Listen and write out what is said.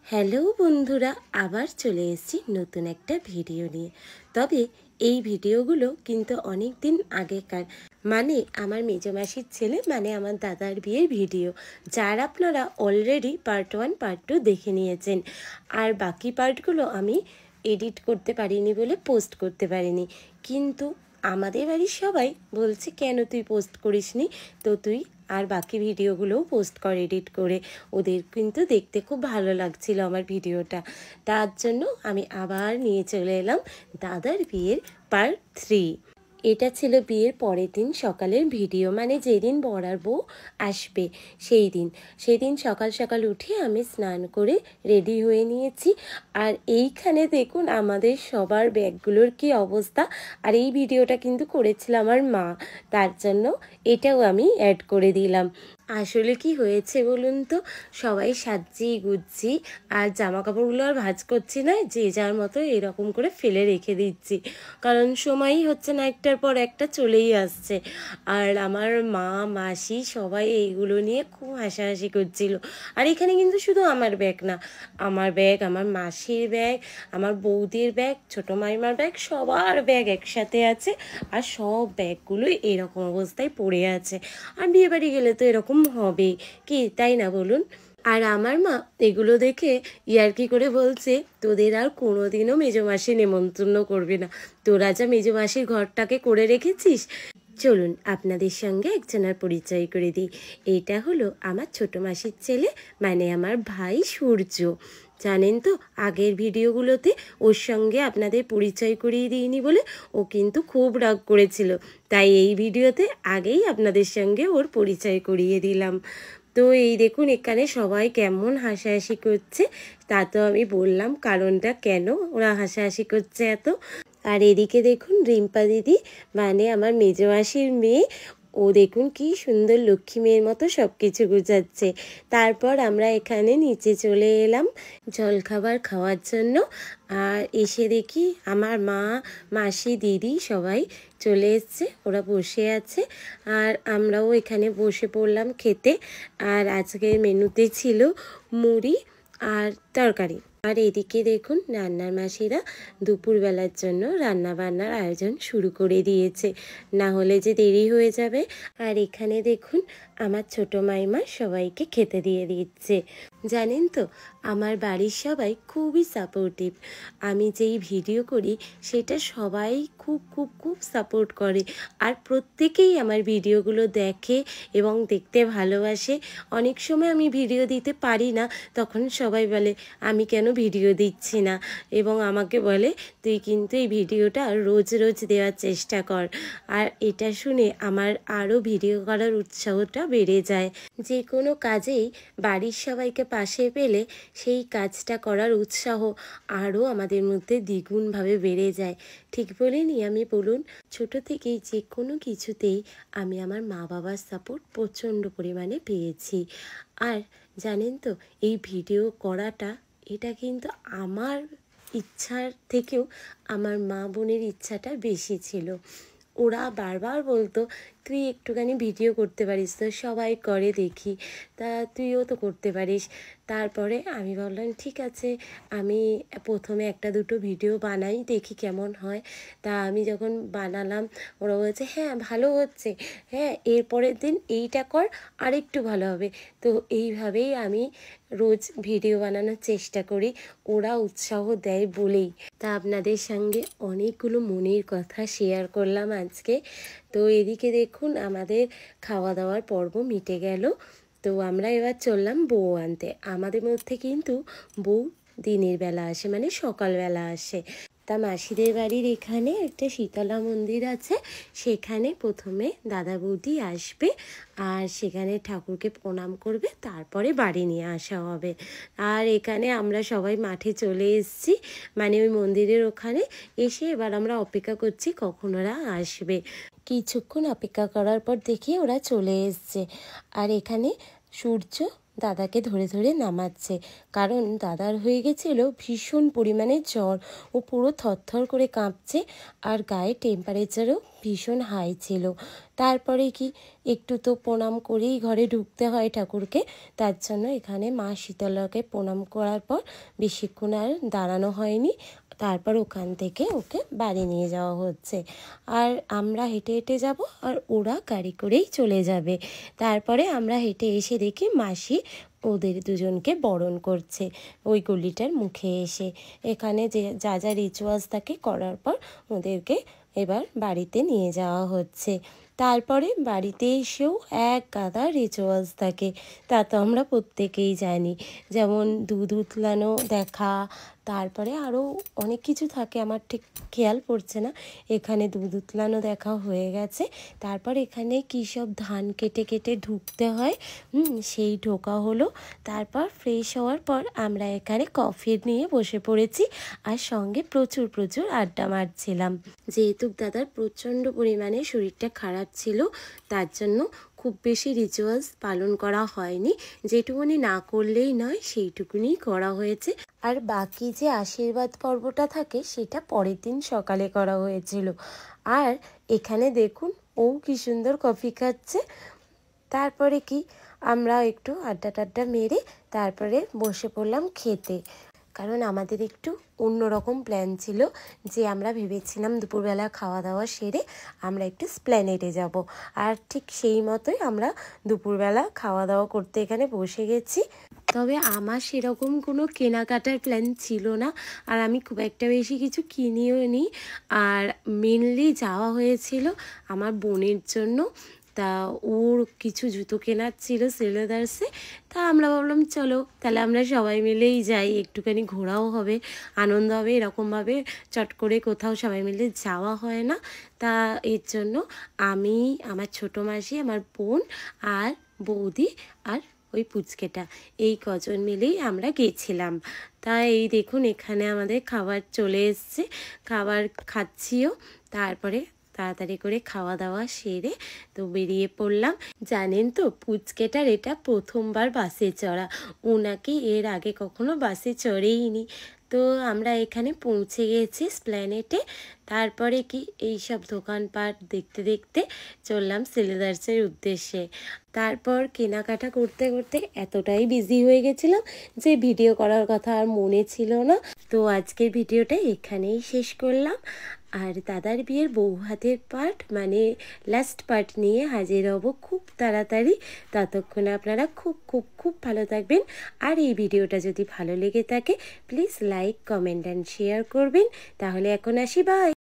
Hello বন্ধুরা, আবার চলে এসেছি নতুন একটা ভিডিও নিয়ে। তবে এই ভিডিওগুলো কিন্তু অনেক দিন আগেকার, মানে আমার মেজমাসির ছেলে মানে আমার দাদার বিয়ের ভিডিও, যার আপনারা অলরেডি পার্ট 1 পার্ট 2 দেখে নিয়েছেন। আর বাকি পার্টগুলো আমি এডিট করতে পারিনি বলে পোস্ট করতে পারিনি। কিন্তু আমাদের বাড়ির সবাই বলছে, কেন তুই পোস্ট করিসনি? তো তুই আর বাকি ভিডিওগুলোও পোস্ট কর এডিট করে। ওদের কিন্তু দেখতে খুব ভালো লাগছিল আমার ভিডিওটা, তার জন্য আমি আবার নিয়ে চলে এলাম দাদার বিয়ের পার্ট 3। এটা ছিল বিয়ের পরের দিন সকালের ভিডিও, মানে যেদিন বরার বউ আসবে সেই দিন সকাল সকাল উঠে আমি স্নান করে রেডি হয়ে নিয়েছি। আর এইখানে দেখুন আমাদের সবার ব্যাগগুলোর কি অবস্থা। আর এই ভিডিওটা কিন্তু করেছিল আমার মা, তার জন্য এটাও আমি অ্যাড করে দিলাম। আসলে কি হয়েছে বলুন তো, সবাই সাজছি গুজছি আর জামা কাপড়গুলো আর ভাঁজ করছি না, যে যার মতো এরকম করে ফেলে রেখে দিচ্ছি, কারণ সময়ই হচ্ছে না, একটার পর একটা চলেই আসছে। আর আমার মা মাসি সবাই এইগুলো নিয়ে খুব হাসাহাসি করছিল। আর এখানে কিন্তু শুধু আমার ব্যাগ না, আমার ব্যাগ, আমার মাসির ব্যাগ, আমার বৌদির ব্যাগ, ছোটো মাইমার ব্যাগ, সবার ব্যাগ একসাথে আছে। আর সব ব্যাগগুলো এরকম অবস্থায় পড়ে আছে। আর বিয়েবাড়ি গেলে তো এরকম হবে কি, তাই না বলুন? আর আমার মা এগুলো দেখে ইয়ার্কি করে বলছে, তোদের আর কোনোদিনও মেজমাসি নেমন্তন্ন করবে না, তোরা যা মেজমাসির ঘরটাকে করে রেখেছিস। চলুন আপনাদের সঙ্গে একজনের পরিচয় করে দিই। এটা হলো আমার ছোটো মাসির ছেলে, মানে আমার ভাই সূর্য। জানেন তো, আগের ভিডিওগুলোতে ওর সঙ্গে আপনাদের পরিচয় করিয়ে দিইনি বলে ও কিন্তু খুব রাগ করেছিল, তাই এই ভিডিওতে আগেই আপনাদের সঙ্গে ওর পরিচয় করিয়ে দিলাম। তো এই দেখুন এখানে সবাই কেমন হাসাহাসি করছে, তা তো আমি বললাম কারণটা কেন ওরা হাসাহাসি করছে এত। আর এদিকে দেখুন রিম্পা দিদি, মানে আমার মেজমাসির মেয়ে, ও দেখুন কি সুন্দর লক্ষ্মী মেয়ের মতো সব কিছু গুছাচ্ছে। তারপর আমরা এখানে নিচে চলে এলাম জলখাবার খাওয়ার জন্য। আর এসে দেখি আমার মা মাসি দিদি সবাই চলে এসছে, ওরা বসে আছে। আর আমরাও এখানে বসে পড়লাম খেতে। আর আজকের মেনুতে ছিল মুড়ি আর তরকারি। আর এদিকে দেখুন রান্নার মাসিরা দুপুরবেলার জন্য রান্না বান্নার আয়োজন শুরু করে দিয়েছে, না হলে যে দেরি হয়ে যাবে। আর এখানে দেখুন আমার ছোটো মাইমা সবাইকে খেতে দিয়ে দিচ্ছে। জানেন তো, আমার বাড়ির সবাই খুবই সাপোর্টিভ। আমি যেই ভিডিও করি সেটা সবাই খুব খুব খুব সাপোর্ট করে। আর প্রত্যেকেই আমার ভিডিওগুলো দেখে এবং দেখতে ভালোবাসে। অনেক সময় আমি ভিডিও দিতে পারি না, তখন সবাই বলে আমি কেন ভিডিও দিচ্ছি না, এবং আমাকে বলে তুই কিন্তু এই ভিডিওটা রোজ রোজ দেওয়ার চেষ্টা কর। আর এটা শুনে আমার আরও ভিডিও করার উৎসাহটা বেড়ে যায়। যে কোনো কাজেই বাড়ির সবাইকে পাশে পেলে সেই কাজটা করার উৎসাহ আরও আমাদের মধ্যে দ্বিগুণভাবে বেড়ে যায়। ঠিক বলিনি আমি বলুন? ছোটো থেকেই যে কোনো কিছুতেই আমি আমার মা বাবার সাপোর্ট প্রচণ্ড পরিমাণে পেয়েছি। আর জানেন তো, এই ভিডিও করাটা এটা কিন্তু আমার ইচ্ছার থেকেও আমার মা বোনের ইচ্ছাটা বেশি ছিল। ওরা বারবার বলতো তুই একটুখানি ভিডিও করতে পারিস তো, সবাই করে দেখি, তা তুইও তো করতে পারিস। তারপরে আমি বললাম ঠিক আছে, আমি প্রথমে একটা দুটো ভিডিও বানাই, দেখি কেমন হয়। তা আমি যখন বানালাম, ওরা বলছে হ্যাঁ ভালো হচ্ছে, হ্যাঁ এরপরের দিন এইটা কর আরেকটু ভালো হবে। তো এইভাবেই আমি রোজ ভিডিও বানানোর চেষ্টা করি, ওরা উৎসাহ দেয় বলেই। তা আপনাদের সঙ্গে অনেকগুলো মনের কথা শেয়ার করলাম আজকে। তো এদিকে দেখুন আমাদের খাওয়া দাওয়ার পর্ব মিটে গেল। তো আমরা এবার চললাম বউ আনতে। আমাদের মধ্যে কিন্তু বউ দিনের বেলা আসে, মানে সকালবেলা আসে। তা মাসিদের বাড়ির এখানে একটা শীতলা মন্দির আছে, সেখানে প্রথমে দাদা বৌদি আসবে আর সেখানে ঠাকুরকে প্রণাম করবে, তারপরে বাড়ি নিয়ে আসা হবে। আর এখানে আমরা সবাই মাঠে চলে এসেছি, মানে ওই মন্দিরের ওখানে এসে এবার আমরা অপেক্ষা করছি কখন ওরা আসবে। কিছুক্ষণ অপেক্ষা করার পর দেখি ওরা চলে এসছে। আর এখানে সূর্য দাদাকে ধরে ধরে নামাচ্ছে, কারণ দাদার হয়ে গেছিল ভীষণ পরিমাণে জ্বর, ও পুরো থরথর করে কাঁপছে আর গায়ে টেম্পারেচারও ভীষণ হাই ছিল। তারপরে কি একটু তো প্রণাম করেই ঘরে ঢুকতে হয় ঠাকুরকে, তার জন্য এখানে মা শীতলাকে প্রণাম করার পর বেশিক্ষণ আর দাঁড়ানো হয়নি। তারপর ওখান থেকে ওকে বাড়ি নিয়ে যাওয়া হচ্ছে, আর আমরা হেঁটে হেঁটে যাব আর ওরা গাড়ি করেই চলে যাবে। তারপরে আমরা হেঁটে এসে দেখি মাসি ওদের দুজনকে বরণ করছে ওই গলিটার মুখে এসে। এখানে যে যা যা রিচুয়ালস থাকে করার পর ওদেরকে এবার বাড়িতে নিয়ে যাওয়া হচ্ছে। তারপরে বাড়িতে এসেও এক গাদা রিচুয়ালস থাকে, তা তো আমরা প্রত্যেকেই জানি, যেমন দুধ উতলানো দেখা, তারপরে আরও অনেক কিছু থাকে, আমার ঠিক খেয়াল পড়ছে না। এখানে দুধ উতলানো দেখা হয়ে গেছে। তারপর এখানে কী সব ধান কেটে কেটে ঢুকতে হয়, সেই ঢোকা হলো। তারপর ফ্রেশ হওয়ার পর আমরা এখানে কফি নিয়ে বসে পড়েছি, আর সঙ্গে প্রচুর প্রচুর আড্ডা মারছিলাম। যেহেতু দাদার প্রচণ্ড পরিমাণে শরীরটা খারাপ ছিল, তার জন্য খুব বেশি রিচুয়ালস পালন করা হয়নি, যেটুকুনি না করলেই নয় সেইটুকুনি করা হয়েছে। আর বাকি যে আশীর্বাদ পর্বটা থাকে সেটা পরের দিন সকালে করা হয়েছিল। আর এখানে দেখুন ও কি সুন্দর কফি খাচ্ছে। তারপরে কি আমরা একটু আড্ডা টাড্ডা মেরে তারপরে বসে পড়লাম খেতে, কারণ আমাদের একটু অন্যরকম প্ল্যান ছিল, যে আমরা ভেবেছিলাম দুপুরবেলা খাওয়া দাওয়া সেরে আমরা একটু স্প্ল্যানেডে যাব, আর ঠিক সেই মতোই আমরা দুপুরবেলা খাওয়া দাওয়া করতে এখানে বসে গেছি। তবে আমার সেরকম কোনো কেনাকাটার প্ল্যান ছিল না, আর আমি খুব একটা বেশি কিছু কিনিও নি। আর মেনলি যাওয়া হয়েছিল আমার বোনের জন্য, তা ওর কিছু জুতো কেনার ছিল সেলেদার্সে। তা আমরা ভাবলাম চলো তাহলে আমরা সবাই মিলেই যাই, একটুখানি ঘোরাও হবে, আনন্দ হবে। এরকমভাবে চট করে কোথাও সবাই মিলে যাওয়া হয় না। তা এর জন্য আমি, আমার ছোটো মাসি, আমার বোন আর বৌদি আর ওই পুচকেটা, এই কজন মিলেই আমরা গেছিলাম। তা এই দেখুন এখানে আমাদের খাবার চলে এসছে, খাবার খাচ্ছিও। তারপরে তাড়াতাড়ি করে খাওয়া দাওয়া সেরে তো বেরিয়ে পড়লাম। জানেন তো পুচকেটার এটা প্রথমবার বাসে চড়া, ওনাকে এর আগে কখনো বাসে চড়েইনি। তো আমরা এখানে পৌঁছে গেছি স্প্ল্যানেটে। তারপরে কি এই সব দোকানপাট দেখতে দেখতে চললাম সেলেদার্সের উদ্দেশ্যে। তারপর কেনাকাটা করতে করতে এতটাই বিজি হয়ে গেছিলাম যে ভিডিও করার কথা আর মনে ছিল না। তো আজকের ভিডিওটা এখানেই শেষ করলাম, আর দাদার বিয়ের বউ হাতের পার্ট মানে লাস্ট পার্ট নিয়ে হাজির হব খুব তাড়াতাড়ি। ততক্ষণে আপনারা খুব খুব খুব ভালো থাকবেন, আর এই ভিডিওটা যদি ভালো লেগে থাকে please like, comment and share করবেন। তাহলে এখন আসি, বাই।